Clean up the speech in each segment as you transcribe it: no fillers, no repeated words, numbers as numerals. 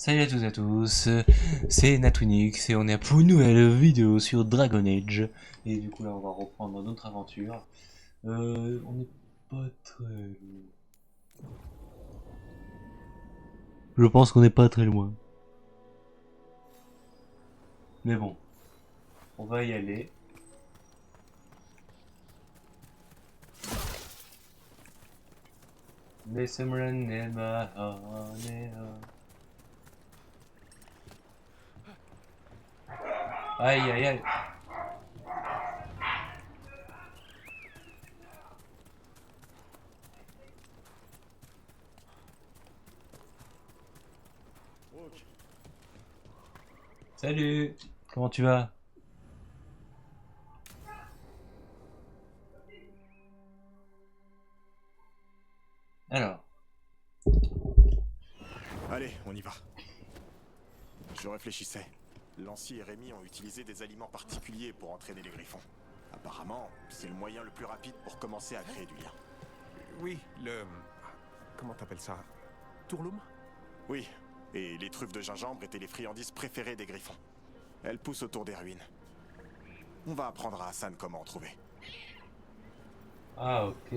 Salut à toutes et à tous, c'est Natwinix et on est pour une nouvelle vidéo sur Dragon Age. Et du coup là on va reprendre notre aventure. On n'est pas très loin. Je pense qu'on n'est pas très loin. Mais bon, on va y aller. Aïe aïe aïe. Salut, comment tu vas? Alors, Allez, on y va. Je réfléchissais. Lancy et Rémi ont utilisé des aliments particuliers pour entraîner les griffons. Apparemment, c'est le moyen le plus rapide pour commencer à créer du lien. Oui, le... Comment t'appelles ça? Tourloum? Oui, et les truffes de gingembre étaient les friandises préférées des griffons. Elles poussent autour des ruines. On va apprendre à Hassan comment en trouver. ah ok.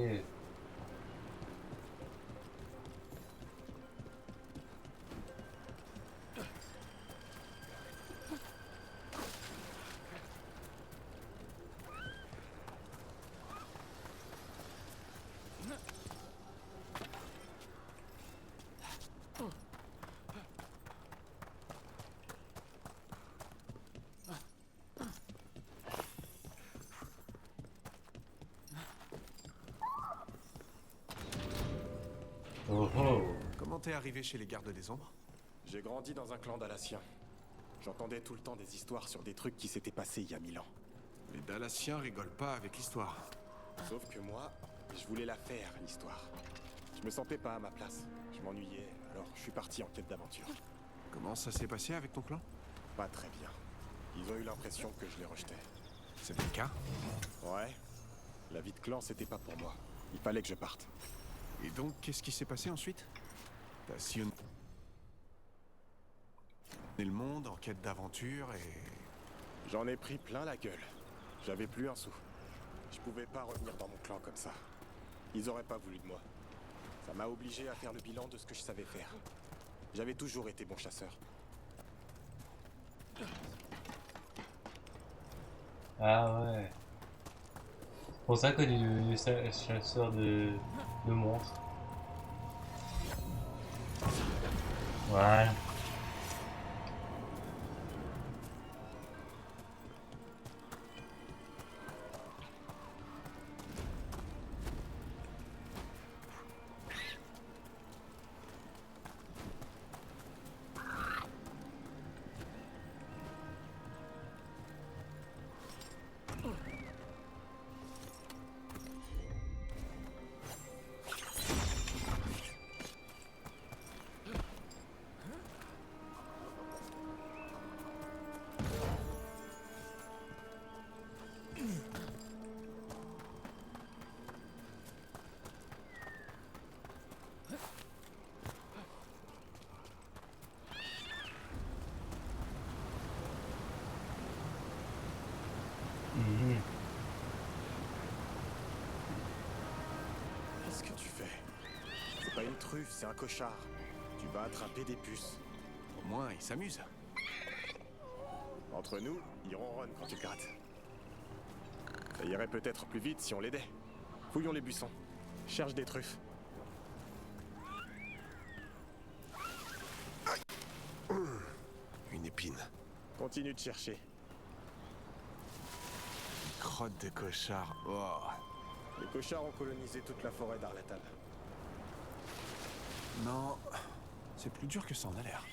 Oh oh. Comment t'es arrivé chez les gardes des ombres? J'ai grandi dans un clan dalassien. J'entendais tout le temps des histoires sur des trucs qui s'étaient passés il y a 1000 ans. Les Dalassiens rigolent pas avec l'histoire. Sauf que moi, je voulais la faire, l'histoire. Je me sentais pas à ma place. Je m'ennuyais, alors je suis parti en quête d'aventure. Comment ça s'est passé avec ton clan? Pas très bien. Ils ont eu l'impression que je les rejetais. C'est le cas. Ouais. La vie de clan, c'était pas pour moi. Il fallait que je parte. Et donc, qu'est-ce qui s'est passé ensuite? T'as sillonné le monde en quête d'aventure et... J'en ai pris plein la gueule. J'avais plus un sou. Je pouvais pas revenir dans mon clan comme ça. Ils auraient pas voulu de moi. Ça m'a obligé à faire le bilan de ce que je savais faire. J'avais toujours été bon chasseur. Ah ouais. C'est pour ça qu'on est devenu chasseur de monstres. Voilà. Mhm. Qu'est-ce que tu fais? C'est pas une truffe, c'est un cochard. Tu vas attraper des puces. au moins, ils s'amusent. Entre nous, ils ronronnent quand tu le grattes. Ça irait peut-être plus vite si on l'aidait. Fouillons les buissons. Cherche des truffes. Une épine. Continue de chercher. Crotte de cochard. Oh. Les cochards ont colonisé toute la forêt d'Arlatal. Non, c'est plus dur que ça en a l'air.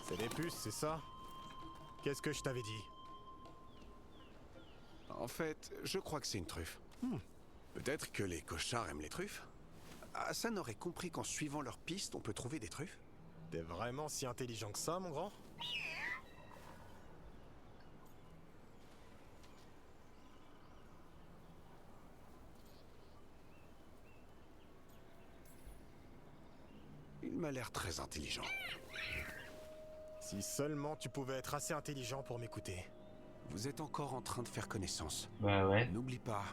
C'est des puces, c'est ça? Qu'est-ce que je t'avais dit? En fait, je crois que c'est une truffe. Peut-être que les cochards aiment les truffes. Hassan aurait compris qu'en suivant leurs pistes, on peut trouver des truffes. T'es vraiment si intelligent que ça, mon grand? m'a l'air très intelligent. Si seulement tu pouvais être assez intelligent pour m'écouter. Vous êtes encore en train de faire connaissance. Bah ouais. N'oublie pas,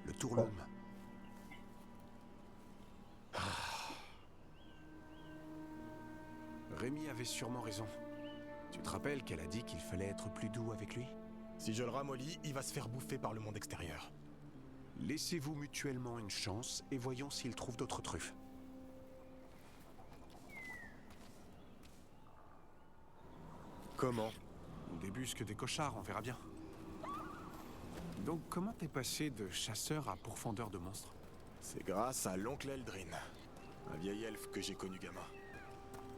le Tourloum. Rémi avait sûrement raison. Tu te rappelles qu'elle a dit qu'il fallait être plus doux avec lui? Si je le ramollis, il va se faire bouffer par le monde extérieur. Laissez-vous mutuellement une chance et voyons s'il trouve d'autres truffes. Comment? On débusque des cochards, on verra bien. Donc comment t'es passé de chasseur à pourfendeur de monstres? C'est grâce à l'oncle Eldrin, un vieil elfe que j'ai connu gamin.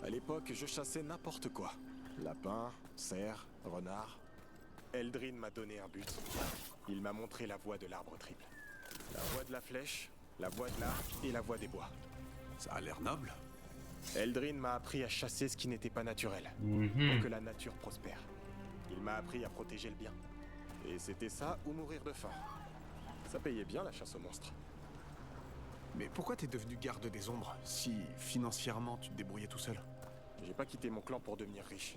À l'époque, je chassais n'importe quoi. Lapin, cerf, renard. Eldrin m'a donné un but. Il m'a montré la voie de l'arbre triple. La voie de la flèche, la voie de l'arc et la voie des bois. Ça a l'air noble. Eldrin m'a appris à chasser ce qui n'était pas naturel, Mhm. pour que la nature prospère. Il m'a appris à protéger le bien. Et c'était ça ou mourir de faim. Ça payait bien la chasse aux monstres. Mais pourquoi t'es devenu garde des ombres, si financièrement tu te débrouillais tout seul? J'ai pas quitté mon clan pour devenir riche.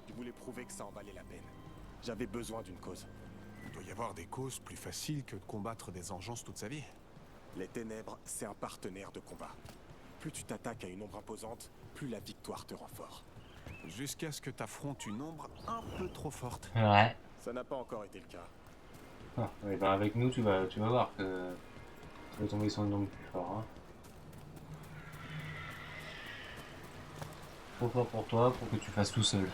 Je voulais prouver que ça en valait la peine. J'avais besoin d'une cause. Il doit y avoir des causes plus faciles que de combattre des engeances toute sa vie. Les ténèbres, c'est un partenaire de combat. Plus tu t'attaques à une ombre imposante, plus la victoire te rend fort. Jusqu'à ce que t'affrontes une ombre un peu trop forte. Ouais. Ça n'a pas encore été le cas. Ah, et ben avec nous, tu vas voir que tu vas tomber sur une ombre plus fort. Hein. Trop fort pour toi, pour que tu fasses tout seul.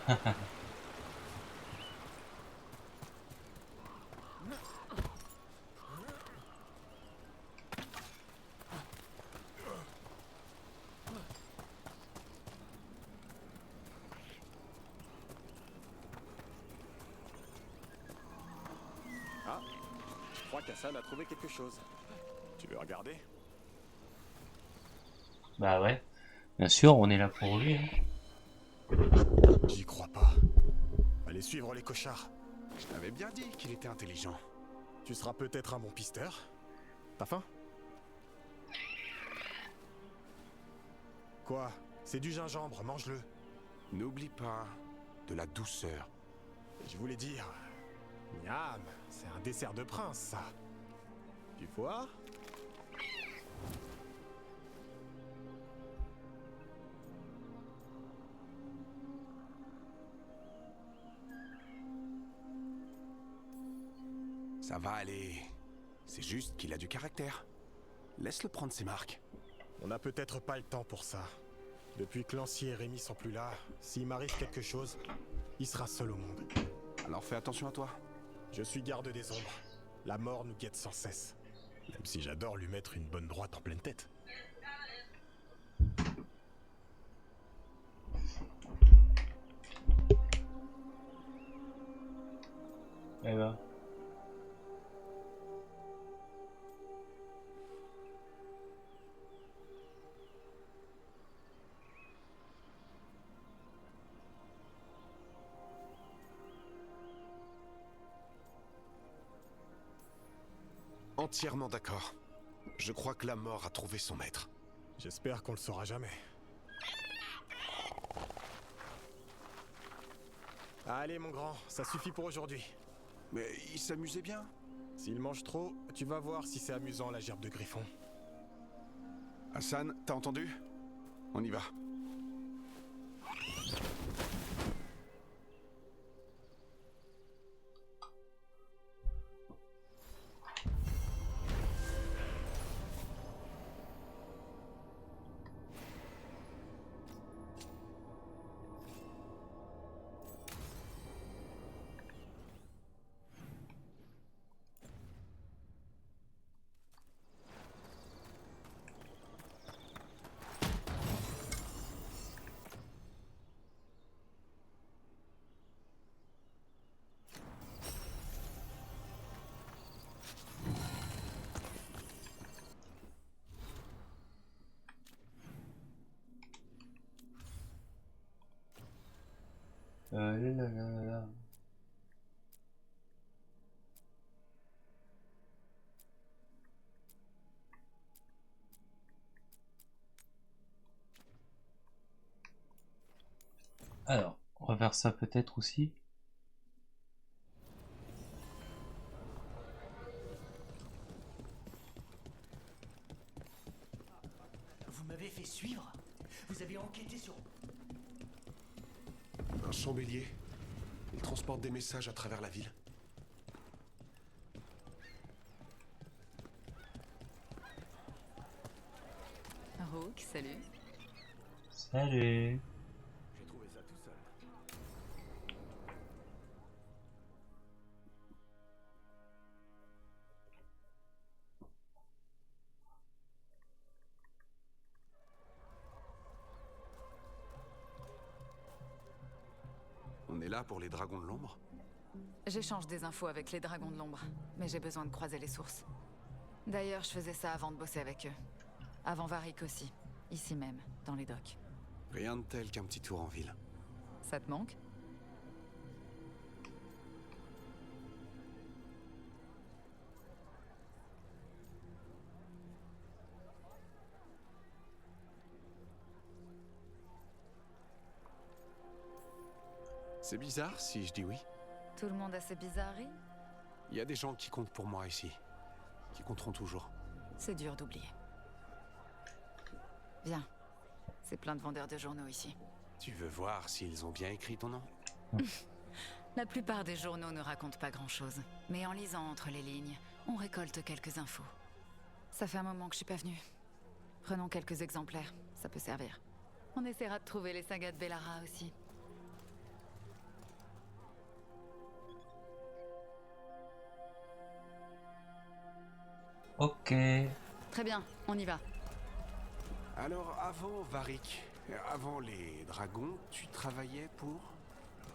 Ah, je crois qu'Hassan a trouvé quelque chose. Tu veux regarder? Bah ouais. Bien sûr, on est là pour lui. Hein. J'y crois pas. Allez suivre les cochards. Je t'avais bien dit qu'il était intelligent. Tu seras peut-être un bon pisteur. T'as faim? Quoi? C'est du gingembre, mange-le. N'oublie pas de la douceur. Je voulais dire... Miam, c'est un dessert de prince, ça. Du foie? Ça va aller. C'est juste qu'il a du caractère. Laisse-le prendre ses marques. On n'a peut-être pas le temps pour ça. Depuis que Lancier et Rémi sont plus là, s'il m'arrive quelque chose, il sera seul au monde. Alors fais attention à toi. Je suis garde des ombres. La mort nous guette sans cesse. Même si j'adore lui mettre une bonne droite en pleine tête. Eh ben. Entièrement d'accord. Je crois que la mort a trouvé son maître. J'espère qu'on le saura jamais. Allez mon grand, ça suffit pour aujourd'hui. Mais il s'amusait bien. S'il mange trop, tu vas voir si c'est amusant la gerbe de griffon. Hassan, t'as entendu? On y va. Là, là, là, là. Alors, on va faire ça peut-être aussi. Vous m'avez fait suivre. Vous avez enquêté sur... Un chambélier. Il transporte des messages à travers la ville. Rook, salut. Salut. J'ai trouvé ça tout seul. On est là pour les dragons de l'ombre? J'échange des infos avec les dragons de l'ombre, mais j'ai besoin de croiser les sources. D'ailleurs, je faisais ça avant de bosser avec eux. Avant Varric aussi, ici même, dans les docks. Rien de tel qu'un petit tour en ville. Ça te manque? C'est bizarre si je dis oui. Tout le monde a ses bizarreries? Il y a des gens qui comptent pour moi ici. Qui compteront toujours. C'est dur d'oublier. Viens. C'est plein de vendeurs de journaux ici. Tu veux voir s'ils ont bien écrit ton nom? La plupart des journaux ne racontent pas grand-chose. Mais en lisant entre les lignes, on récolte quelques infos. Ça fait un moment que je suis pas venue. Prenons quelques exemplaires, ça peut servir. On essaiera de trouver les sagas de Bellara aussi. Ok. Très bien, on y va. Alors, avant Varric, avant les dragons, tu travaillais pour?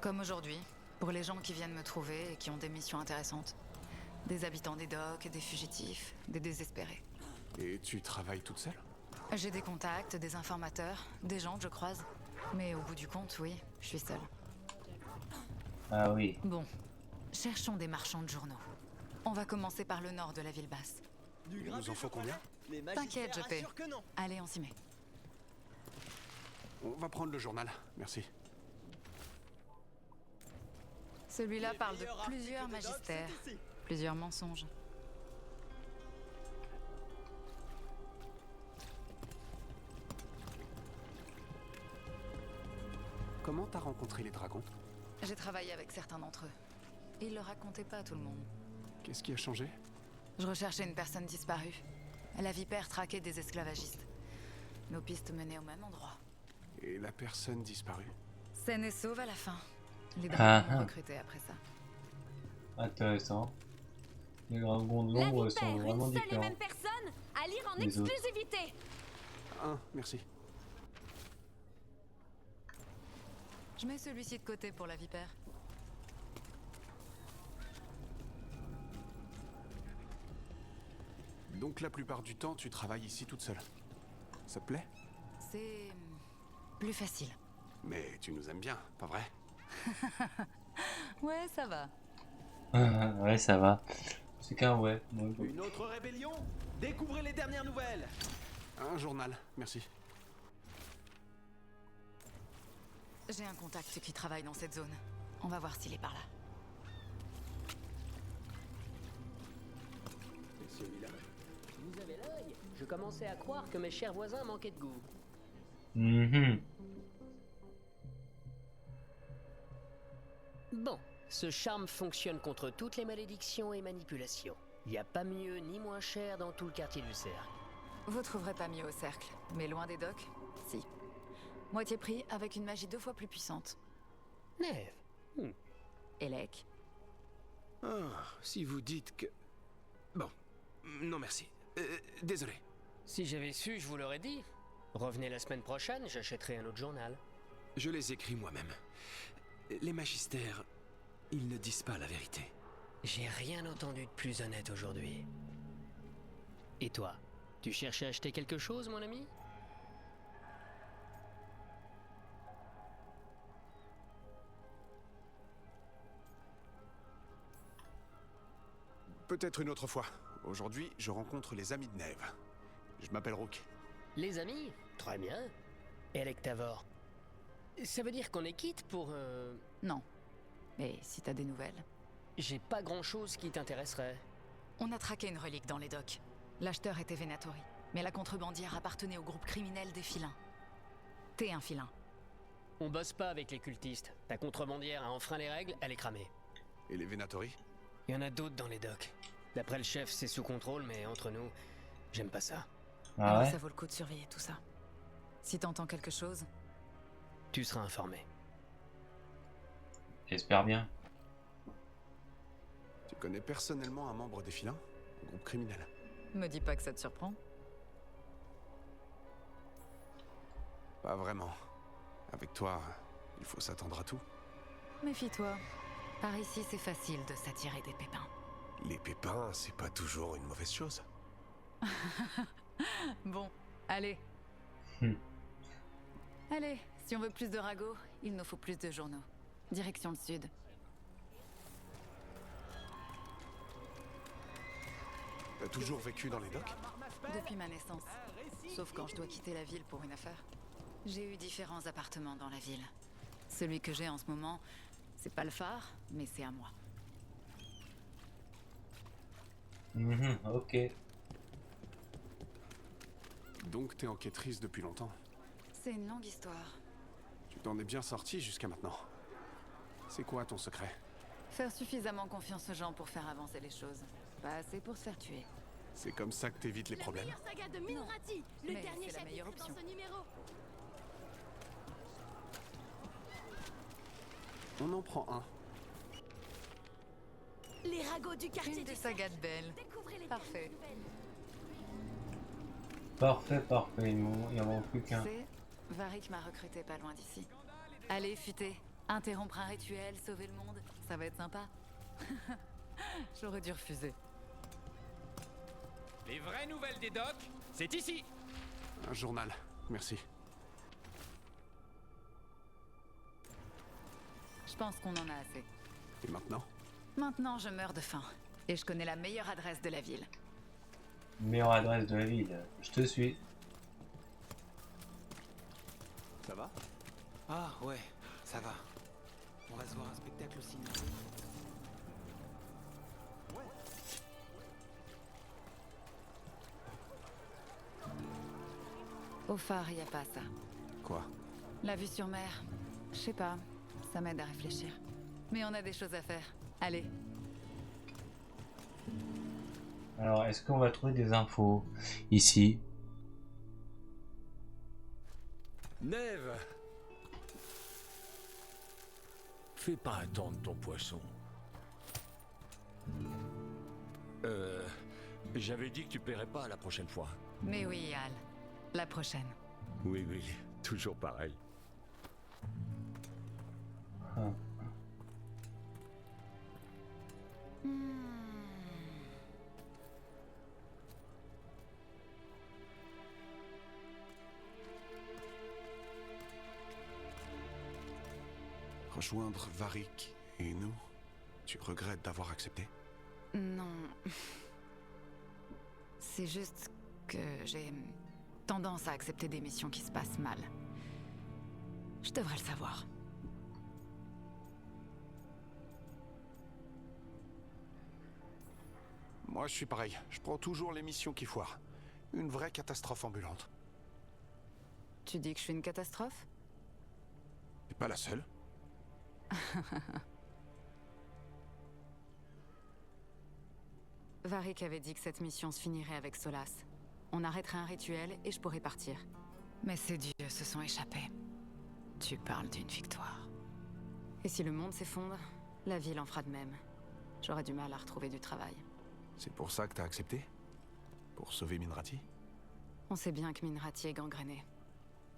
Comme aujourd'hui, pour les gens qui viennent me trouver et qui ont des missions intéressantes. Des habitants des docks, des fugitifs, des désespérés. Et tu travailles toute seule? J'ai des contacts, des informateurs, des gens que je croise. Mais au bout du compte, oui, je suis seule. Ah oui. Bon, cherchons des marchands de journaux. On va commencer par le nord de la ville basse. Il nous en faut combien? T'inquiète, je paie. Allez, on s'y met. On va prendre le journal, merci. Celui-là parle de plusieurs magistères, plusieurs mensonges. Comment t'as rencontré les dragons? J'ai travaillé avec certains d'entre eux. Ils le racontaient pas à tout le monde. Qu'est-ce qui a changé? Je recherchais une personne disparue. La vipère traquait des esclavagistes. Nos pistes menaient au même endroit. Et la personne disparue? Saine et sauve à la fin. Les Ah, dragons m'ont ah. recruté après ça. Intéressant. Les dragons de La l'ombre Vipère, sont vraiment une seule et différents. même personne à lire en Les autres. exclusivité. Merci. Je mets celui-ci de côté pour la vipère. Donc la plupart du temps, tu travailles ici toute seule. Ça te plaît? C'est plus facile. Mais tu nous aimes bien, pas vrai? Ouais, ça va. Ouais, ça va. C'est qu'un ouais. Une autre rébellion? Découvrez les dernières nouvelles. Un journal, merci. J'ai un contact qui travaille dans cette zone. On va voir s'il est par là. Vous avez l'œil. Je commençais à croire que mes chers voisins manquaient de goût. Mhm. Bon, ce charme fonctionne contre toutes les malédictions et manipulations. Il n'y a pas mieux ni moins cher dans tout le quartier du cercle. Vous trouverez pas mieux au cercle, mais loin des docks, si. Moitié prix avec une magie 2 fois plus puissante. Neve. Elec. Ah, si vous dites que... Bon, non merci. Désolé. Si j'avais su, je vous l'aurais dit. Revenez la semaine prochaine, j'achèterai un autre journal. Je les écris moi-même. Les magistères, ils ne disent pas la vérité. J'ai rien entendu de plus honnête aujourd'hui. Et toi, tu cherches à acheter quelque chose, mon ami? Peut-être une autre fois. Aujourd'hui, je rencontre les amis de Neve. Je m'appelle Rook. Les amis? Très bien. Electavor? Ça veut dire qu'on est quitte pour... Non. Mais si t'as des nouvelles. J'ai pas grand-chose qui t'intéresserait. On a traqué une relique dans les docks. L'acheteur était Venatori, mais la contrebandière appartenait au groupe criminel des filins. T'es un filin. On bosse pas avec les cultistes. Ta contrebandière a enfreint les règles, elle est cramée. Et les Venatori? Il y en a d'autres dans les docks. D'après le chef, c'est sous contrôle, mais entre nous, j'aime pas ça. Ah Alors ouais? ça vaut le coup de surveiller tout ça. Si t'entends quelque chose, Tu seras informé. J'espère bien. Tu connais personnellement un membre des filins? Un groupe criminel? me dis pas que ça te surprend. Pas vraiment. Avec toi, il faut s'attendre à tout. Méfie-toi. Par ici, c'est facile de s'attirer des pépins. Les pépins, c'est pas toujours une mauvaise chose. Bon, allez. Hmm. Allez, si on veut plus de ragots, il nous faut plus de journaux. Direction le sud. T'as toujours vécu dans les docks? Depuis ma naissance. Sauf quand je dois quitter la ville pour une affaire. J'ai eu différents appartements dans la ville. Celui que j'ai en ce moment, c'est pas le phare, mais c'est à moi. Ok. Donc t'es enquêtrice depuis longtemps. C'est une longue histoire. Tu t'en es bien sortie jusqu'à maintenant. C'est quoi ton secret? Faire suffisamment confiance aux gens pour faire avancer les choses. Pas assez pour se faire tuer. C'est comme ça que t'évites les problèmes? La meilleure saga de Minrati, le mais dernier c'est la chapitre meilleure est dans option. ce numéro. On en prend un. Les ragots du quartier Une du des sagas de cercle. Belle. Découvrez les Parfait. dernières nouvelles. Parfait. Il en manque plus qu'un. Tu sais, Varric m'a recruté pas loin d'ici. Allez, futé. Interrompre un rituel, sauver le monde, ça va être sympa. J'aurais dû refuser. Les vraies nouvelles des docks, c'est ici. Un journal. Merci. Je pense qu'on en a assez. Et maintenant? Maintenant, je meurs de faim. Et je connais la meilleure adresse de la ville. Meilleure adresse de la ville. Je te suis. Ça va? Ah ouais, ça va. On va se voir un spectacle au cinéma. Au phare, y a pas ça. Quoi? La vue sur mer. Je sais pas. Ça m'aide à réfléchir. Mais on a des choses à faire. Allez. Alors, est-ce qu'on va trouver des infos ici? Neve! Fais pas attendre ton poisson. J'avais dit que tu paierais pas la prochaine fois. Mais oui, Al. La prochaine. Oui, toujours pareil. Rejoindre Varric et nous? Tu regrettes d'avoir accepté? Non. C'est juste que j'ai tendance à accepter des missions qui se passent mal. Je devrais le savoir. Moi, je suis pareil. Je prends toujours les missions qui foirent. Une vraie catastrophe ambulante. Tu dis que je suis une catastrophe? T'es pas la seule. Varric avait dit que cette mission se finirait avec Solas. On arrêterait un rituel et je pourrais partir. Mais ces dieux se sont échappés. Tu parles d'une victoire. Et si le monde s'effondre, la ville en fera de même. J'aurai du mal à retrouver du travail. C'est pour ça que t'as accepté? Pour sauver Minrati? On sait bien que Minrati est gangréné.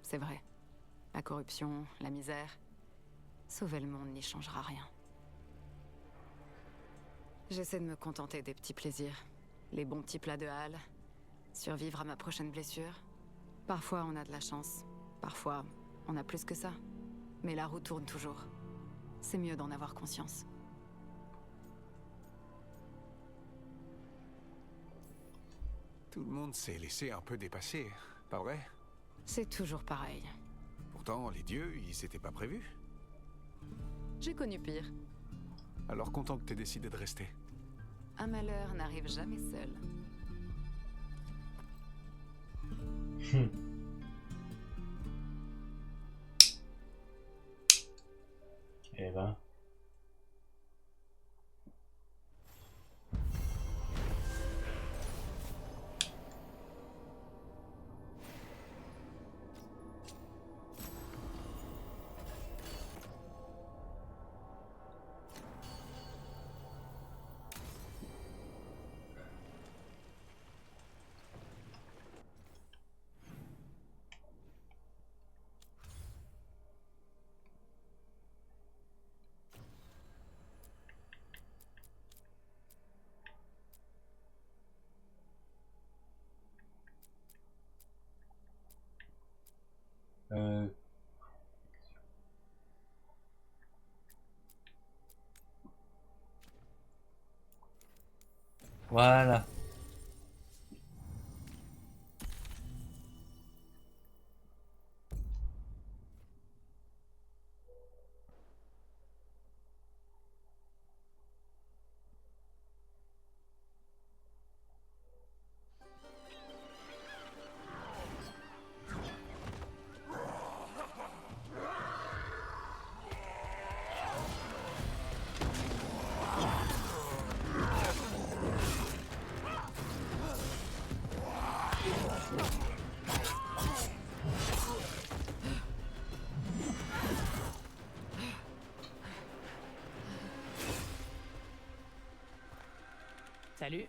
C'est vrai. La corruption, la misère. Sauver le monde n'y changera rien. J'essaie de me contenter des petits plaisirs. Les bons petits plats de Hal. Survivre à ma prochaine blessure. Parfois on a de la chance. Parfois on a plus que ça. Mais la roue tourne toujours. C'est mieux d'en avoir conscience. Tout le monde s'est laissé un peu dépasser, pas vrai? C'est toujours pareil. Pourtant, les dieux, ils s'étaient pas prévus. J'ai connu pire. Alors content que t'aies décidé de rester. Un malheur n'arrive jamais seul. Eh ben. Voilà. Salut.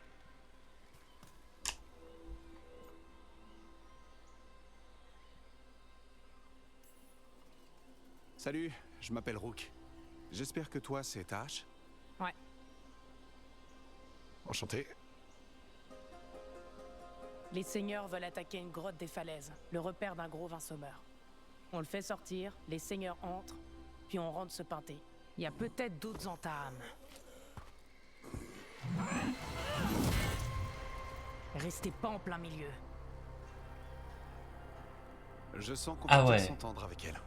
Salut, je m'appelle Rook. J'espère que toi, c'est Tash. Ouais. Enchanté. Les seigneurs veulent attaquer une grotte des falaises, le repère d'un gros vinsommeur. On le fait sortir, les seigneurs entrent, puis on rentre se pinter. Il y a peut-être d'autres entames. Restez pas en plein milieu. Je sens qu'on Ah peut ouais. bien s'entendre avec elle.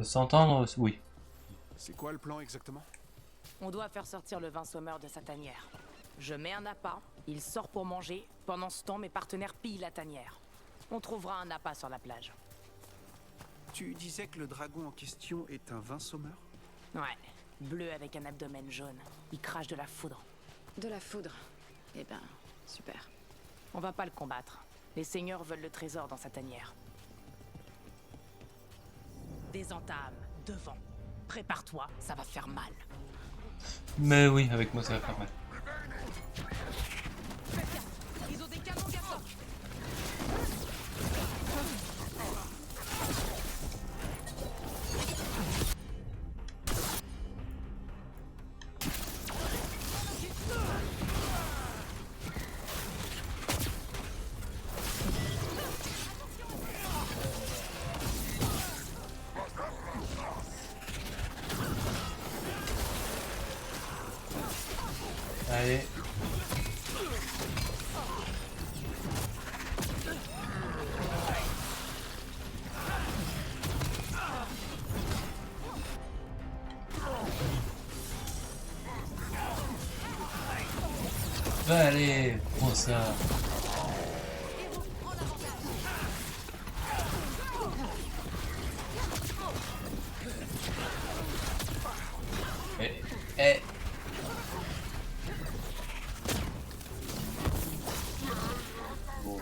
S'entendre, oui. C'est quoi le plan exactement? On doit faire sortir le vinsommeur de sa tanière. Je mets un appât, il sort pour manger. Pendant ce temps, mes partenaires pillent la tanière. On trouvera un appât sur la plage. Tu disais que le dragon en question est un vinsommeur? Ouais, bleu avec un abdomen jaune. Il crache de la foudre. De la foudre. Eh ben, super. On va pas le combattre. Les seigneurs veulent le trésor dans sa tanière. Des entames, devant. Prépare-toi, ça va faire mal. Mais oui, avec moi ça va faire mal. Ils ont des canons Gartok. Allez. Allez, prends ça. Eh. Bon.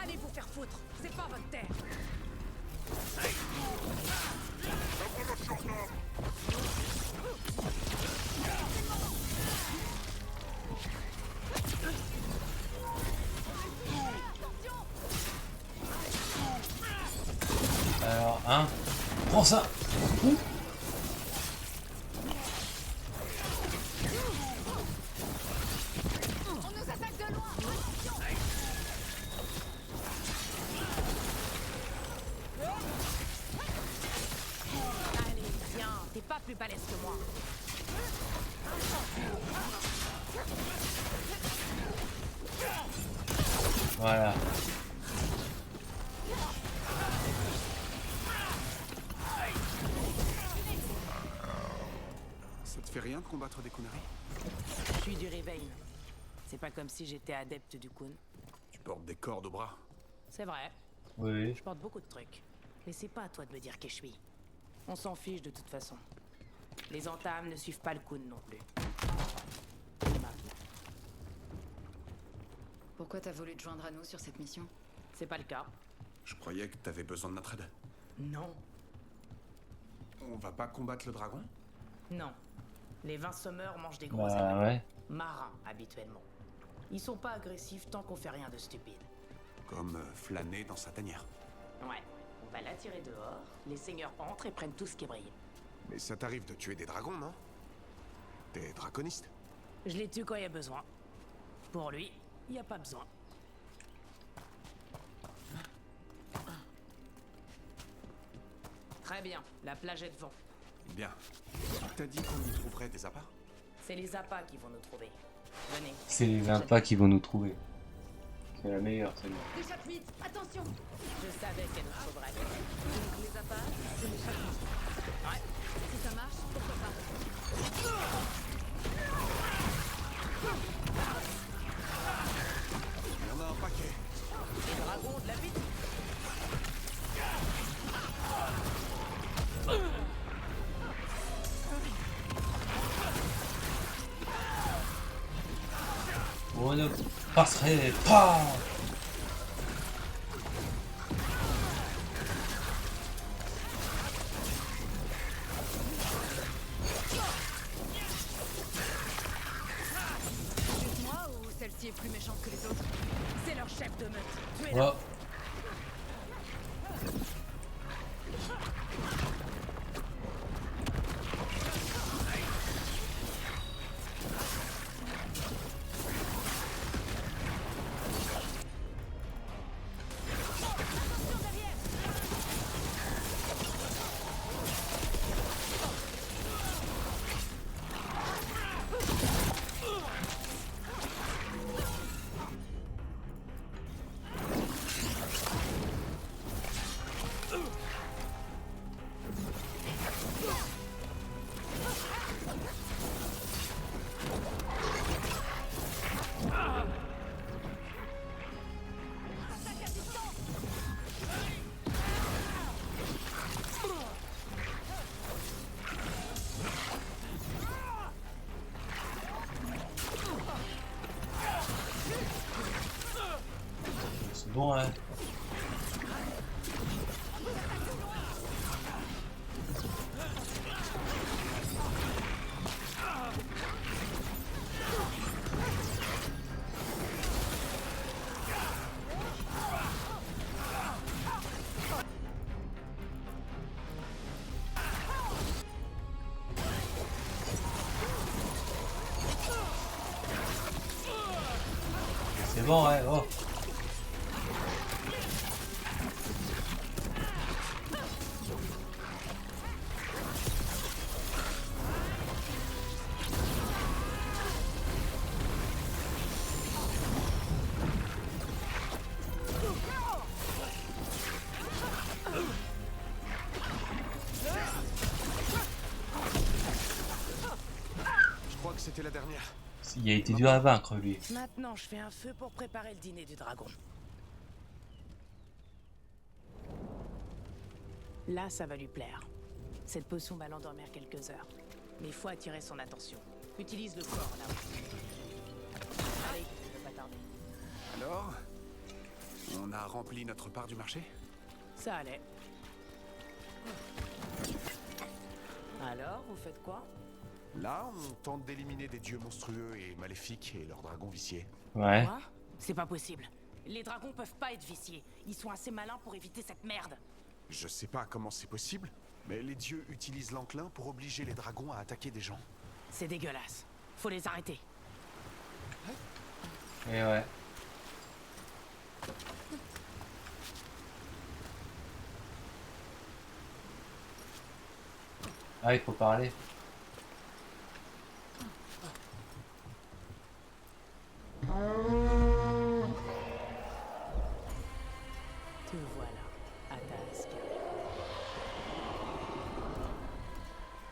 Allez vous faire foutre, c'est pas votre terre. Alors, hein, prends ça. Ouh. On nous attaque de loin. Attention. Allez, viens, t'es pas plus balèze que moi. Voilà. fait rien de combattre des Kunari? Je suis du Rivain. C'est pas comme si j'étais adepte du Kun. Tu portes des cordes au bras. C'est vrai, Oui. je porte beaucoup de trucs. Mais c'est pas à toi de me dire qui je suis. On s'en fiche de toute façon. Les entames ne suivent pas le Kun non plus. Maintenant, Pourquoi t'as voulu te joindre à nous sur cette mission? c'est pas le cas. Je croyais que t'avais besoin de notre aide. Non. On va pas combattre le dragon? Non. Les 20 sommeurs mangent des gros Bah animaux. ouais. Marins, habituellement. Ils sont pas agressifs tant qu'on fait rien de stupide. Comme flâner dans sa tanière. Ouais. On va l'attirer dehors, les seigneurs entrent et prennent tout ce qui brille. Mais ça t'arrive de tuer des dragons, non? T'es draconiste? Je les tue quand il y a besoin. Pour lui, il y a pas besoin. Très bien, la plage est devant. Bien. T'as dit qu'on y trouverait des appâts? C'est les appâts qui vont nous trouver. Venez. C'est les impâts qui vont nous trouver. C'est la meilleure, celle-là. Échappe vite, attention. Je savais qu'elle nous trouverait. Les appâts, c'est l'échappement. Ouais. Si ça marche, pourquoi pas. Il y en a un paquet. Les dragons de la vie. On ne passerait pas. Juste moi ou celle-ci est plus méchante que les autres? C'est leur chef de meute. Tuez-la. Oh. C'est bon, hein. C'est bon, ouais. Oh. Je crois que c'était la dernière. Il a été dur à vaincre, lui. Maintenant, je fais un feu pour préparer le dîner du dragon. Là, ça va lui plaire. Cette potion va l'endormir quelques heures. Mais il faut attirer son attention. Utilise le corps, là. Allez, je ne veux pas tarder. Alors, on a rempli notre part du marché? Ça allait. Alors, vous faites quoi? Là, on tente d'éliminer des dieux monstrueux et maléfiques et leurs dragons viciés. Ouais. Quoi? C'est pas possible. Les dragons peuvent pas être viciés. Ils sont assez malins pour éviter cette merde. Je sais pas comment c'est possible, mais les dieux utilisent l'enclin pour obliger les dragons à attaquer des gens. C'est dégueulasse. Faut les arrêter. Et ouais. Ah, il faut parler. Te voilà, Ataska.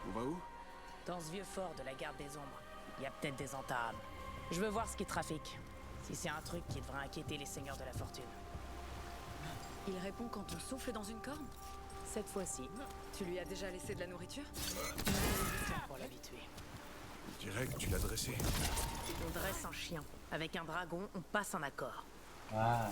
On va où? Dans ce vieux fort de la garde des ombres, il y a peut-être des entames. Je veux voir ce qui trafique. Si c'est un truc qui devrait inquiéter les seigneurs de la fortune. Il répond quand on souffle dans une corne? Cette fois-ci, Tu lui as déjà laissé de la nourriture? pour l'habituer. Je dirais que tu l'as dressé. On dresse un chien. Avec un dragon, on passe un accord. Ah.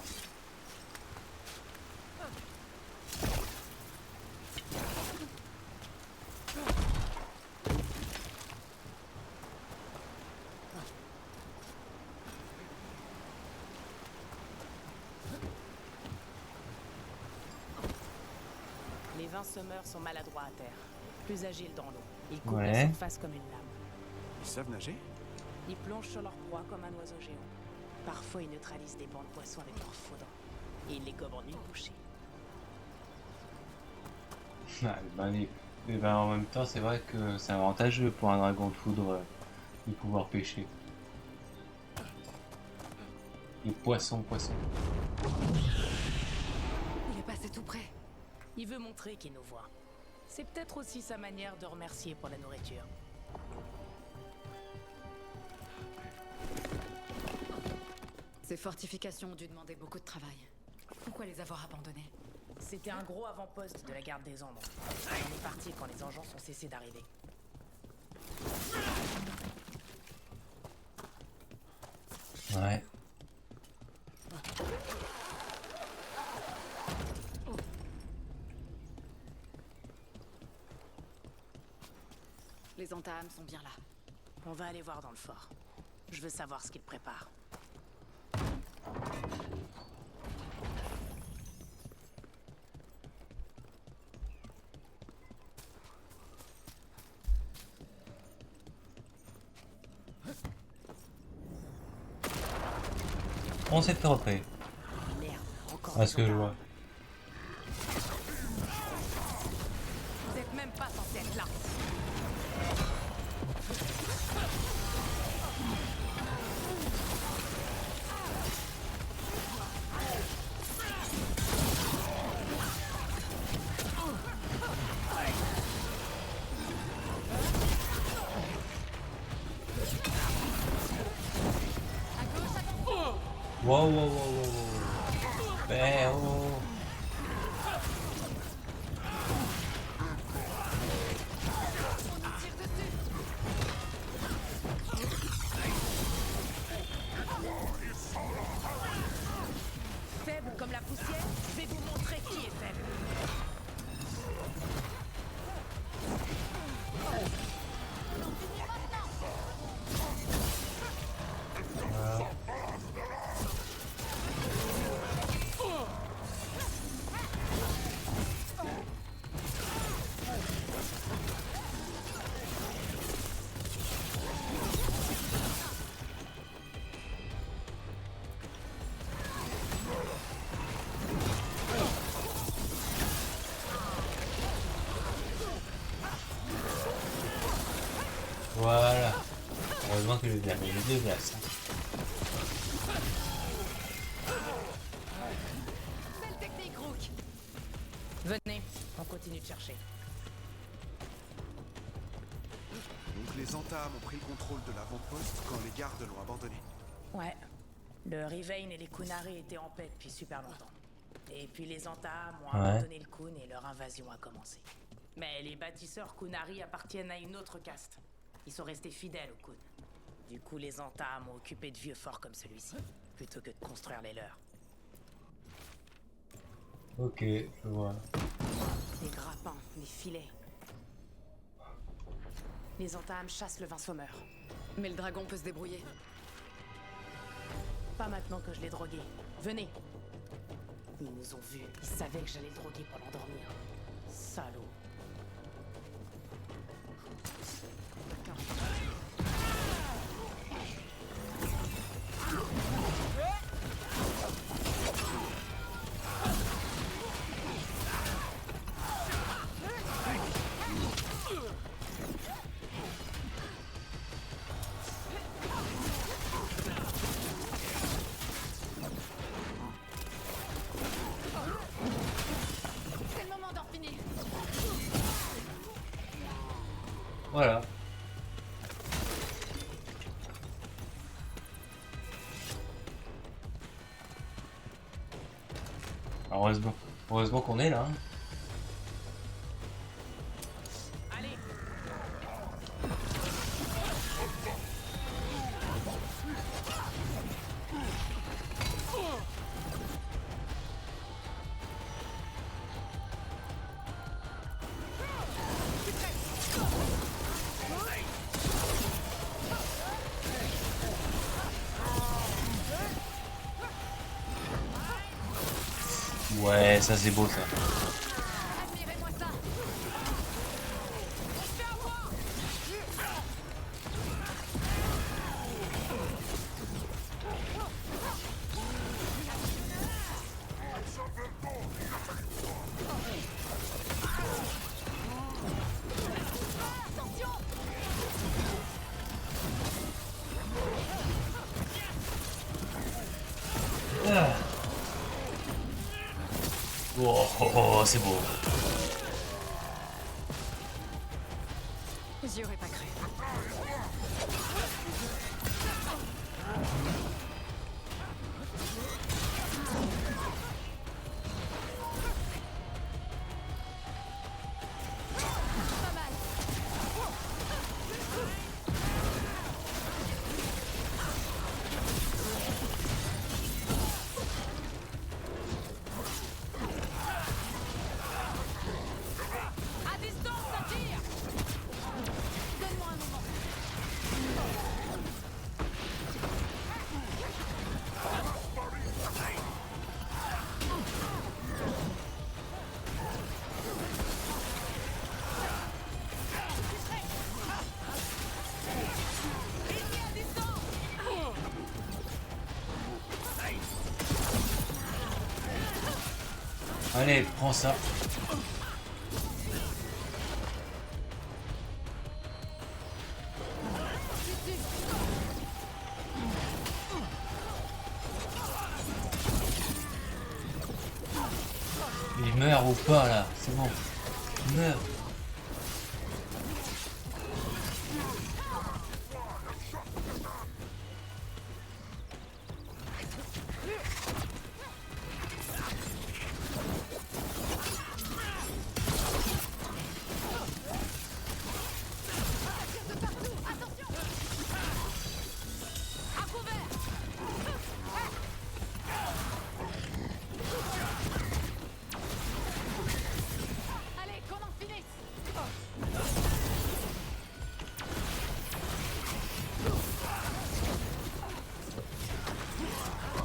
Les 20 semeurs sont maladroits à terre, plus agiles dans l'eau. Ils coupent Ouais. la surface comme une lame. Ils savent nager? Ils plongent sur leur proie comme un oiseau géant. Parfois, ils neutralisent des bancs de poissons avec leur foudre. Et ils les gobent en une bouchée. Et ben en même temps, c'est vrai que c'est avantageux pour un dragon de foudre de pouvoir pêcher. Les poissons. Il est passé tout près. Il veut montrer qu'il nous voit. C'est peut-être aussi sa manière de remercier pour la nourriture. Ces fortifications ont dû demander beaucoup de travail. Pourquoi les avoir abandonnées? C'était un gros avant-poste de la garde des ombres. On est parti quand les engeants ont cessé d'arriver. Ouais. Les entames sont bien là. On va aller voir dans le fort. Je veux savoir ce qu'ils préparent. On s'est fait repérer. Merde, encore À ce que je vois. Vous êtes même pas censé être là. Wow. Ben oh. Faible comme la poussière, je vais vous montrer qui est faible. Voilà. Heureusement que le dernier le déplace. Belle technique, Rook. Venez, on continue de chercher. Donc les entames ont pris le contrôle de l'avant-poste quand les gardes l'ont abandonné. Ouais. Le Rivain et les Kunari étaient en paix depuis super longtemps. Et puis les entames ont abandonné le Kun et leur invasion a commencé. Mais les bâtisseurs Kunari appartiennent à une autre caste. Ils sont restés fidèles au Kun. Du coup, les entames ont occupé de vieux forts comme celui-ci, plutôt que de construire les leurs. Ok, je vois. Des grappins, des filets. Les entames chassent le vin sommeur. Mais le dragon peut se débrouiller. Pas maintenant que je l'ai drogué. Venez. Ils nous ont vus. Ils savaient que j'allais le droguer pour l'endormir. Salaud. C'est le moment d'en finir. Voilà. Heureusement qu'on est là. Hein. Ouais, ça c'est beau ça. Oh, c'est beau. J'y aurais pas cru. Allez, prends ça. Il meurt ou pas là? C'est bon. Il meurt.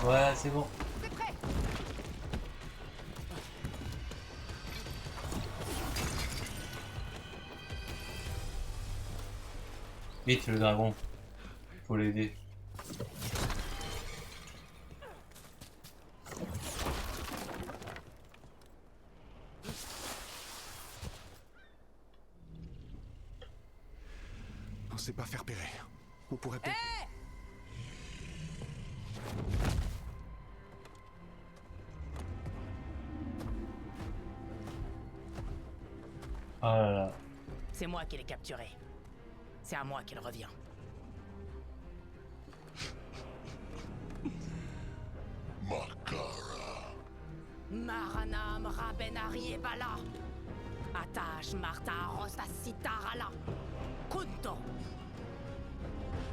Ouais, c'est bon. Vite le dragon. Faut l'aider. On sait pas faire repérer. On pourrait peut-être... Oh là là. C'est moi qui l'ai capturé. C'est à moi qu'il revient. Makara. Maranam Rabenari et Bala. Atash Marta Rosasitarala. Kunto.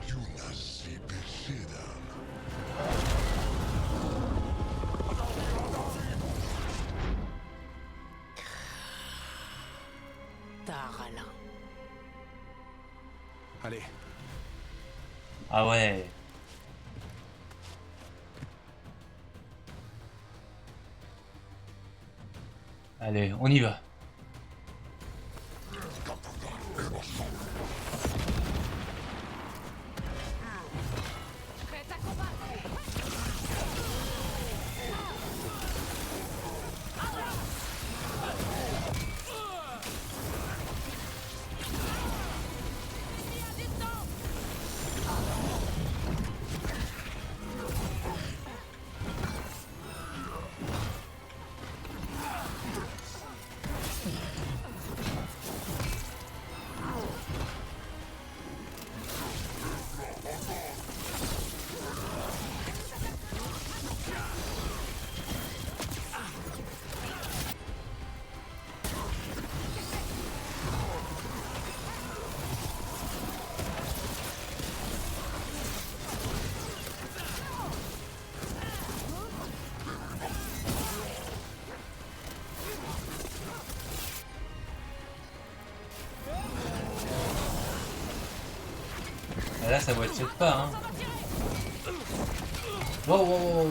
Yunasi Besidam. Tarala. Allez. Ah ouais. Allez, on y va. Là, ça va être pas, hein. Wow, wow, wow, wow.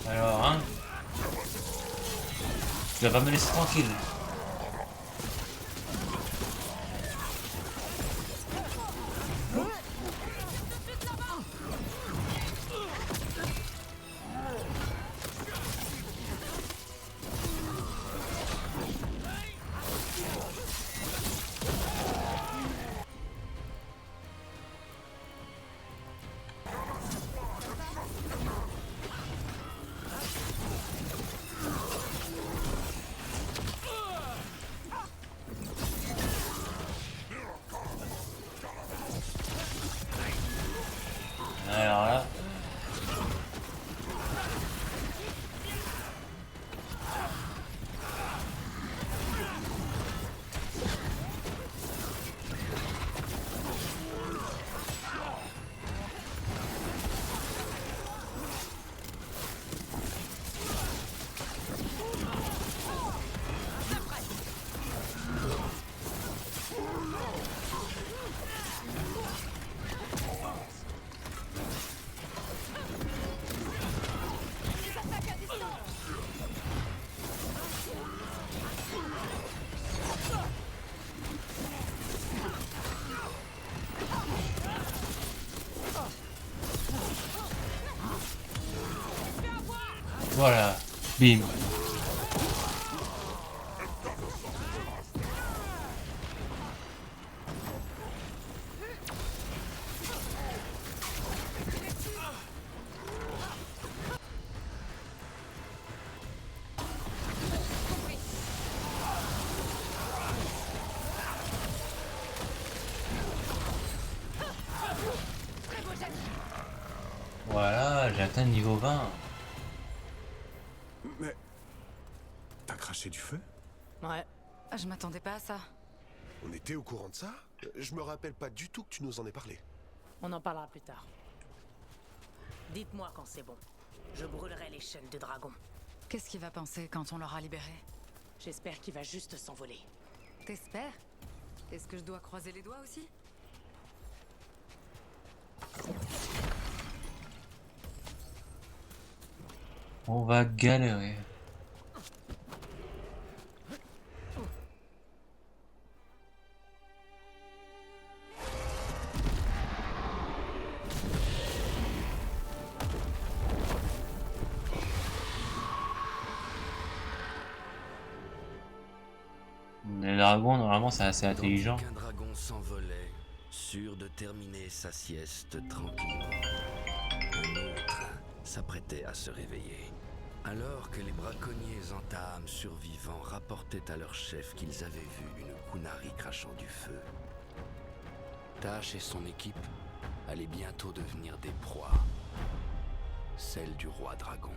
Alors, hein, tu vas pas me laisser tranquille. Alors là. Voilà, bim. Voilà, j'ai atteint le niveau 20. Mais... T'as craché du feu? Ouais. Je m'attendais pas à ça. On était au courant de ça? Je me rappelle pas du tout que tu nous en aies parlé. On en parlera plus tard. Dites-moi quand c'est bon. Je brûlerai l'échelle de dragon. Qu'est-ce qu'il va penser quand on l'aura libéré? J'espère qu'il va juste s'envoler. T'espères? Est-ce que je dois croiser les doigts aussi? On va galérer. Les dragons, normalement, c'est assez intelligent. Qu'un dragon s'envolait, sûr de terminer sa sieste tranquillement. Un autre s'apprêtait à se réveiller. Alors que les braconniers entames survivants rapportaient à leur chef qu'ils avaient vu une Kunari crachant du feu, Tash et son équipe allaient bientôt devenir des proies, celle du roi dragon.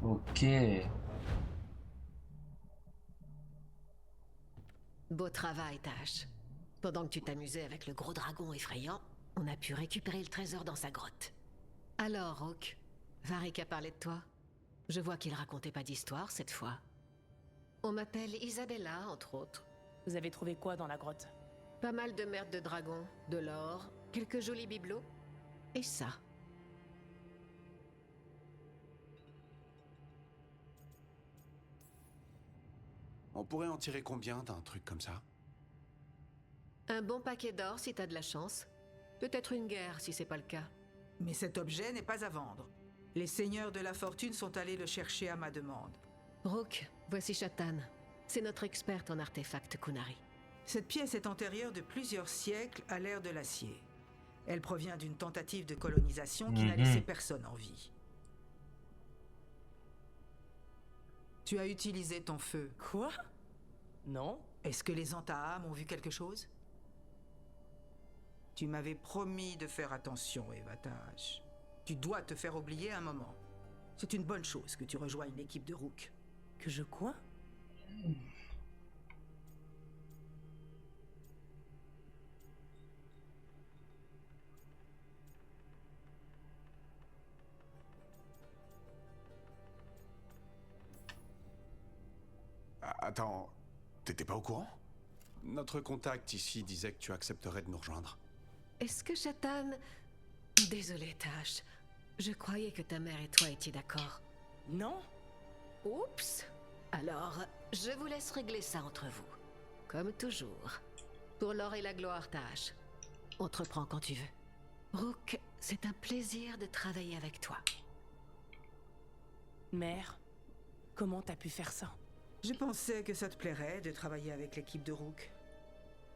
Ok. Beau travail, Tash. Pendant que tu t'amusais avec le gros dragon effrayant, on a pu récupérer le trésor dans sa grotte. Alors, Rook, Varric a parlé de toi? Je vois qu'il racontait pas d'histoire cette fois. On m'appelle Isabella, entre autres. Vous avez trouvé quoi dans la grotte? Pas mal de merde de dragon, de l'or, quelques jolis bibelots, et ça. On pourrait en tirer combien d'un truc comme ça? Un bon paquet d'or si t'as de la chance. Peut-être une guerre si c'est pas le cas. Mais cet objet n'est pas à vendre. Les seigneurs de la fortune sont allés le chercher à ma demande. Rook, voici Shatan. C'est notre experte en artefacts Kunari. Cette pièce est antérieure de plusieurs siècles à l'ère de l'acier. Elle provient d'une tentative de colonisation qui n'a laissé personne en vie. Tu as utilisé ton feu. Quoi? Non. Est-ce que les Antaham ont vu quelque chose? Tu m'avais promis de faire attention, Eva Taj. Tu dois te faire oublier un moment. C'est une bonne chose que tu rejoignes l'équipe de Rook. Que je quoi? Attends, t'étais pas au courant? Notre contact ici disait que tu accepterais de nous rejoindre. Est-ce que Shatan... Désolé, Tash. Je croyais que ta mère et toi étiez d'accord. Non? Oups. Alors, je vous laisse régler ça entre vous. Comme toujours. Pour l'or et la gloire, Tash. On te reprend quand tu veux. Rook, c'est un plaisir de travailler avec toi. Mère, comment t'as pu faire ça? Je pensais que ça te plairait de travailler avec l'équipe de Rook.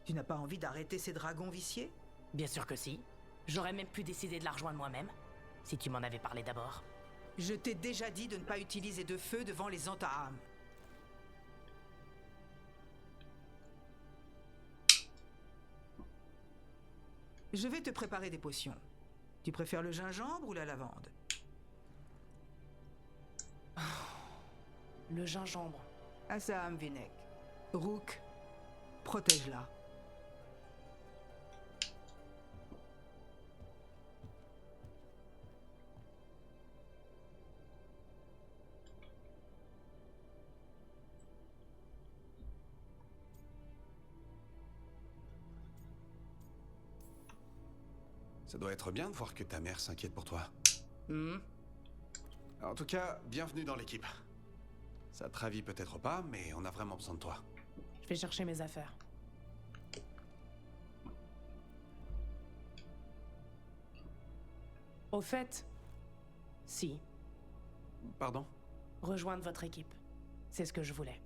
Tu n'as pas envie d'arrêter ces dragons viciés? Bien sûr que si. J'aurais même pu décider de la rejoindre moi-même, si tu m'en avais parlé d'abord. Je t'ai déjà dit de ne pas utiliser de feu devant les Antaham. Je vais te préparer des potions. Tu préfères le gingembre ou la lavande? Le gingembre. Assaham Vinek. Rook, protège-la. Ça doit être bien de voir que ta mère s'inquiète pour toi. En tout cas, bienvenue dans l'équipe. Ça te ravit peut-être pas, mais on a vraiment besoin de toi. Je vais chercher mes affaires. Au fait, si. Pardon? Rejoindre votre équipe. C'est ce que je voulais.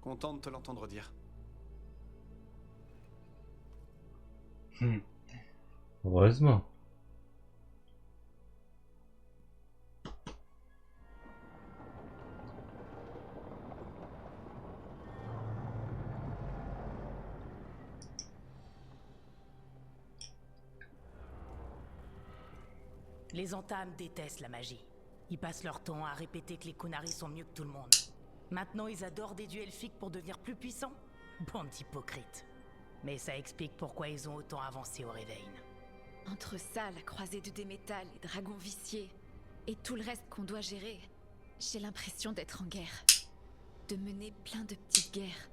Content de te l'entendre dire. Heureusement. Les Antaham détestent la magie. Ils passent leur temps à répéter que les Qunari sont mieux que tout le monde. Maintenant, ils adorent des dieux elfiques pour devenir plus puissants? Bande d'hypocrites. Mais ça explique pourquoi ils ont autant avancé au Réveil. Entre ça, la croisée de Démétal, les dragons viciés, et tout le reste qu'on doit gérer, j'ai l'impression d'être en guerre. De mener plein de petites guerres.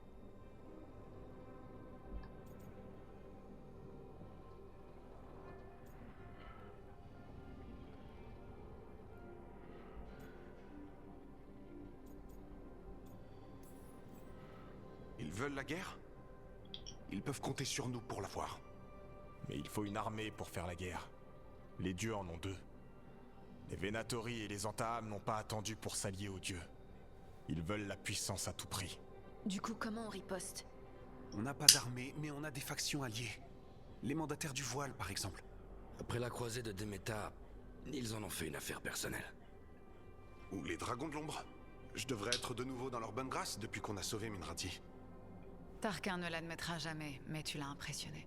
Ils veulent la guerre? Ils peuvent compter sur nous pour l'avoir. Mais il faut une armée pour faire la guerre. Les dieux en ont deux. Les Venatori et les Antaham n'ont pas attendu pour s'allier aux dieux. Ils veulent la puissance à tout prix. Du coup, comment on riposte? On n'a pas d'armée, mais on a des factions alliées. Les mandataires du voile, par exemple. Après la croisée de Déméta, ils en ont fait une affaire personnelle. Ou les dragons de l'ombre. Je devrais être de nouveau dans leur bonne grâce depuis qu'on a sauvé Minrati. Tarquin ne l'admettra jamais, mais tu l'as impressionné.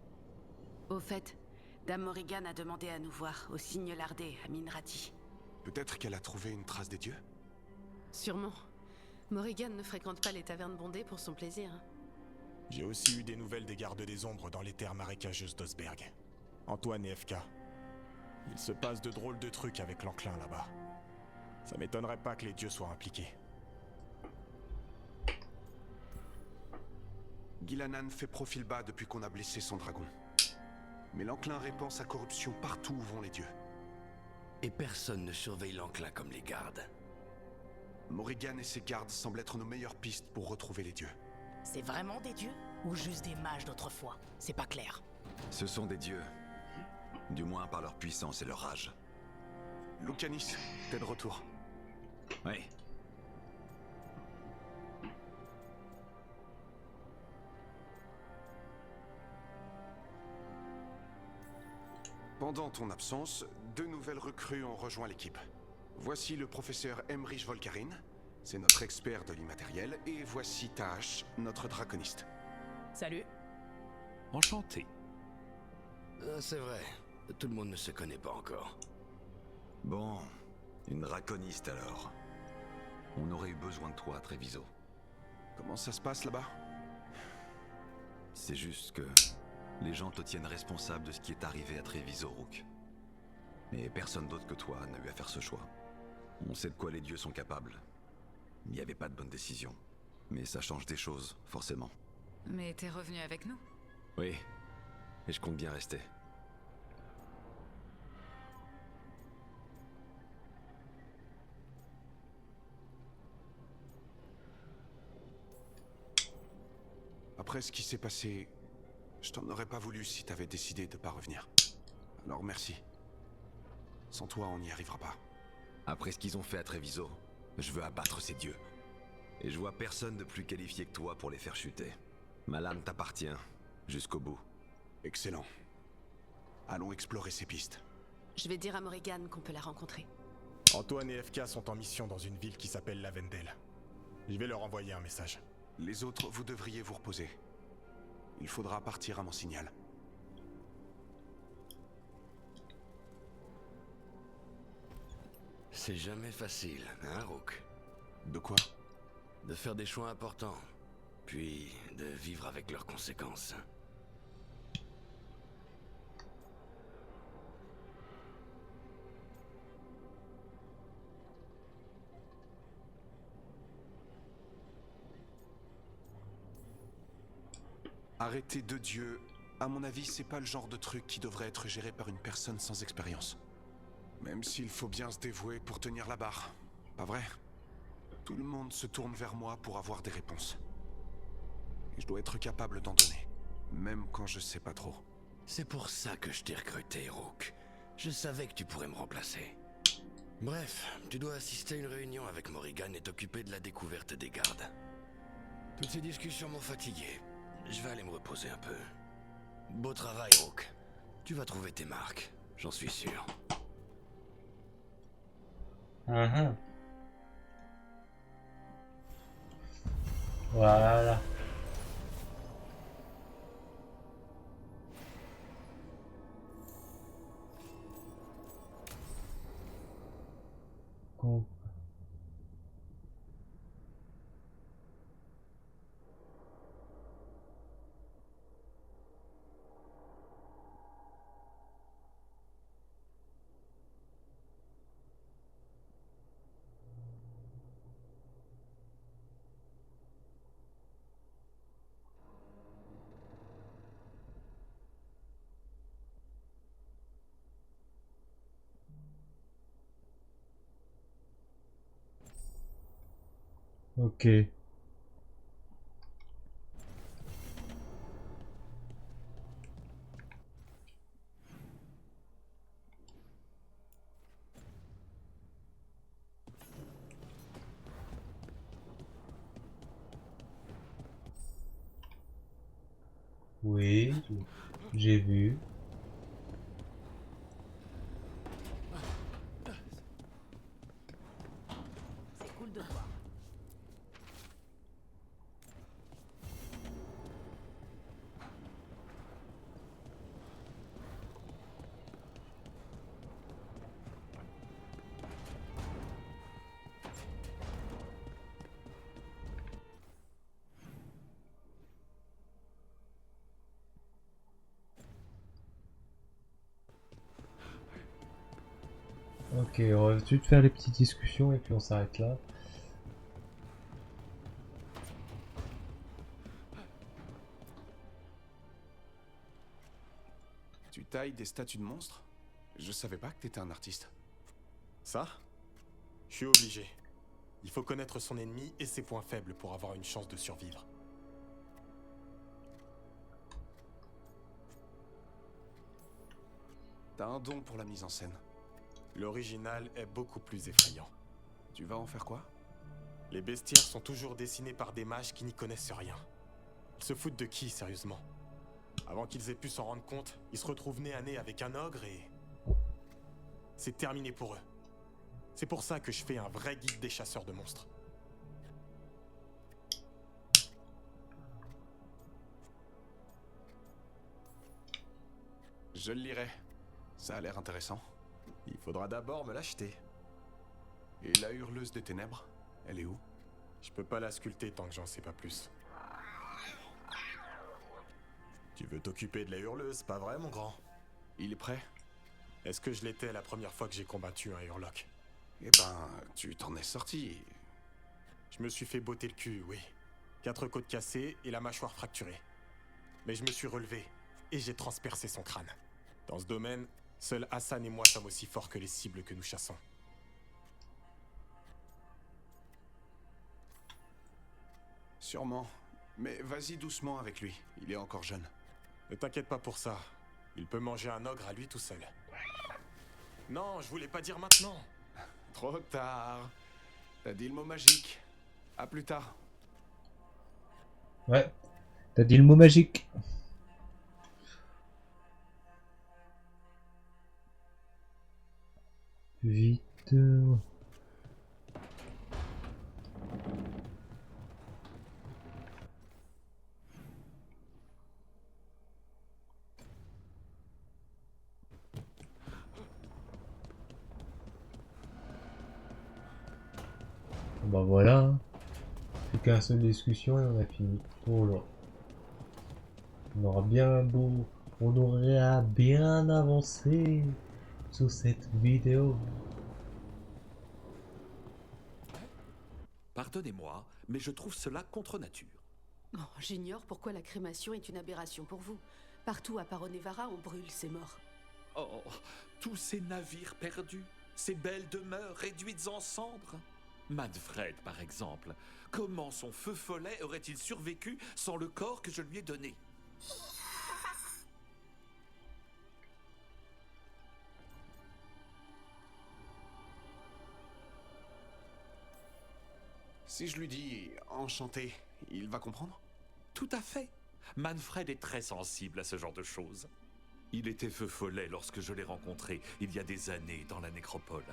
Au fait, Dame Morrigan a demandé à nous voir au Signe Lardé, à Minrati. Peut-être qu'elle a trouvé une trace des dieux? Sûrement. Morrigan ne fréquente pas les tavernes bondées pour son plaisir. J'ai aussi eu des nouvelles des gardes des ombres dans les terres marécageuses d'Osberg. Antoine et FK. Il se passe de drôles de trucs avec l'enclin là-bas. Ça m'étonnerait pas que les dieux soient impliqués. Ghilannan fait profil bas depuis qu'on a blessé son dragon. Mais l'enclin répand sa corruption partout où vont les dieux. Et personne ne surveille l'enclin comme les gardes. Morrigan et ses gardes semblent être nos meilleures pistes pour retrouver les dieux. C'est vraiment des dieux? Ou juste des mages d'autrefois? C'est pas clair. Ce sont des dieux. Du moins par leur puissance et leur rage. Lucanis, t'es de retour. Oui. Pendant ton absence, 2 nouvelles recrues ont rejoint l'équipe. Voici le professeur Emrich Volkarin, c'est notre expert de l'immatériel, et voici Tash, notre draconiste. Salut. Enchanté. C'est vrai, tout le monde ne se connaît pas encore. Bon, une draconiste alors. On aurait eu besoin de toi, Treviso. Comment ça se passe là-bas? C'est juste que les gens te tiennent responsable de ce qui est arrivé à Treviso, Rook. Et personne d'autre que toi n'a eu à faire ce choix. On sait de quoi les dieux sont capables. Il n'y avait pas de bonne décision. Mais ça change des choses, forcément. Mais t'es revenu avec nous? Oui, et je compte bien rester. Après ce qui s'est passé, je t'en aurais pas voulu si t'avais décidé de pas revenir. Alors merci. Sans toi, on n'y arrivera pas. Après ce qu'ils ont fait à Treviso, je veux abattre ces dieux. Et je vois personne de plus qualifié que toi pour les faire chuter. Ma lame t'appartient, jusqu'au bout. Excellent. Allons explorer ces pistes. Je vais dire à Morrigan qu'on peut la rencontrer. Antoine et FK sont en mission dans une ville qui s'appelle Lavendel. Je vais leur envoyer un message. Les autres, vous devriez vous reposer. Il faudra partir à mon signal. C'est jamais facile, hein, Rook? De quoi? De faire des choix importants, puis de vivre avec leurs conséquences. Arrêter deux dieux, à mon avis, c'est pas le genre de truc qui devrait être géré par une personne sans expérience. Même s'il faut bien se dévouer pour tenir la barre. Pas vrai? Tout le monde se tourne vers moi pour avoir des réponses. Et je dois être capable d'en donner. Même quand je sais pas trop. C'est pour ça que je t'ai recruté, Rook. Je savais que tu pourrais me remplacer. Bref, tu dois assister à une réunion avec Morrigan et t'occuper de la découverte des gardes. Toutes ces discussions m'ont fatigué. Je vais aller me reposer un peu. Beau travail, Rook. Tu vas trouver tes marques, j'en suis sûr. Voilà. Cool. Ok. Oui, j'ai vu. C'est cool de voir. Ok, on va tout de suite faire les petites discussions et puis on s'arrête là. Tu tailles des statues de monstres? Je savais pas que t'étais un artiste. Ça? Je suis obligé. Il faut connaître son ennemi et ses points faibles pour avoir une chance de survivre. T'as un don pour la mise en scène. L'original est beaucoup plus effrayant. Tu vas en faire quoi? Les bestiaires sont toujours dessinés par des mages qui n'y connaissent rien. Ils se foutent de qui, sérieusement? Avant qu'ils aient pu s'en rendre compte, ils se retrouvent nez à nez avec un ogre et... c'est terminé pour eux. C'est pour ça que je fais un vrai guide des chasseurs de monstres. Je le lirai. Ça a l'air intéressant. Il faudra d'abord me l'acheter. Et la hurleuse des ténèbres, elle est où? Je peux pas la sculpter tant que j'en sais pas plus. Tu veux t'occuper de la hurleuse, pas vrai, mon grand? Il est prêt? Est-ce que je l'étais la première fois que j'ai combattu un Hurlock? Eh ben, tu t'en es sorti. Je me suis fait botter le cul, oui. 4 côtes cassées et la mâchoire fracturée. Mais je me suis relevé et j'ai transpercé son crâne. Dans ce domaine, seuls Hassan et moi sommes aussi forts que les cibles que nous chassons. Sûrement. Mais vas-y doucement avec lui, il est encore jeune. Ne t'inquiète pas pour ça. Il peut manger un ogre à lui tout seul. Non, je voulais pas dire maintenant. Trop tard. T'as dit le mot magique. À plus tard. Ouais, t'as dit le mot magique. Vite. Bah voilà. Plus qu'un seule discussion et on a fini. Oh là. On aura bien avancé sur cette vidéo. Pardonnez-moi, mais je trouve cela contre nature. Oh, j'ignore pourquoi la crémation est une aberration pour vous. Partout à Paronevara, on brûle ces morts. Oh, tous ces navires perdus, ces belles demeures réduites en cendres. Manfred, par exemple. Comment son feu follet aurait-il survécu sans le corps que je lui ai donné? Si je lui dis enchanté, il va comprendre? Tout à fait. Manfred est très sensible à ce genre de choses. Il était feu follet lorsque je l'ai rencontré il y a des années dans la nécropole.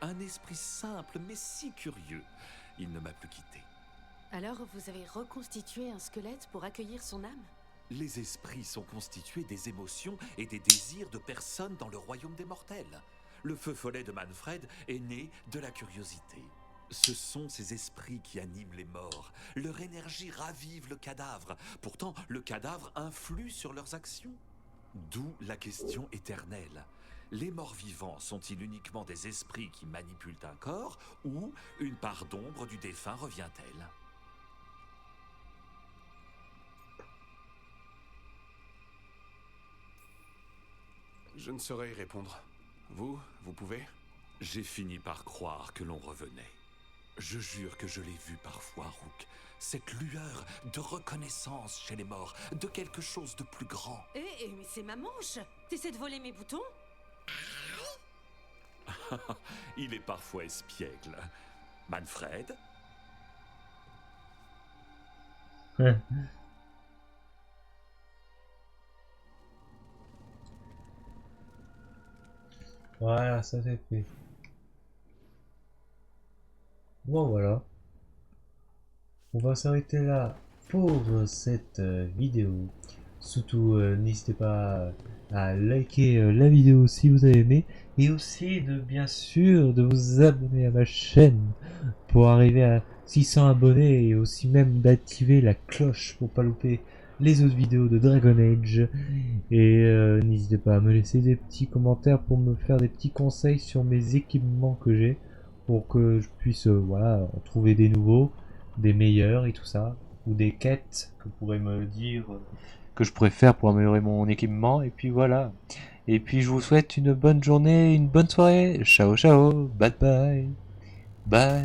Un esprit simple mais si curieux. Il ne m'a plus quitté. Alors vous avez reconstitué un squelette pour accueillir son âme? Les esprits sont constitués des émotions et des désirs de personnes dans le royaume des mortels. Le feu follet de Manfred est né de la curiosité. Ce sont ces esprits qui animent les morts. Leur énergie ravive le cadavre. Pourtant, le cadavre influe sur leurs actions. D'où la question éternelle. Les morts vivants sont-ils uniquement des esprits qui manipulent un corps ou une part d'ombre du défunt revient-elle? Je ne saurais y répondre. Vous pouvez? J'ai fini par croire que l'on revenait. Je jure que je l'ai vu parfois, Rook. Cette lueur de reconnaissance chez les morts, de quelque chose de plus grand. Mais c'est ma manche! T'essaies de voler mes boutons? Il est parfois espiègle. Manfred? Voilà, ça c'est fait. Bon voilà. On va s'arrêter là pour cette vidéo. Surtout n'hésitez pas à liker la vidéo si vous avez aimé. Et aussi de bien sûr de vous abonner à ma chaîne pour arriver à 600 abonnés. Et aussi même d'activer la cloche pour pas louper les autres vidéos de Dragon Age. Et n'hésitez pas à me laisser des petits commentaires pour me faire des petits conseils sur mes équipements que j'ai. Pour que je puisse voilà, trouver des nouveaux, des meilleurs et tout ça. Ou des quêtes que vous pourrez me dire que je pourrais faire pour améliorer mon équipement. Et puis voilà. Et puis je vous souhaite une bonne journée, une bonne soirée. Ciao ciao. Bye bye. Bye.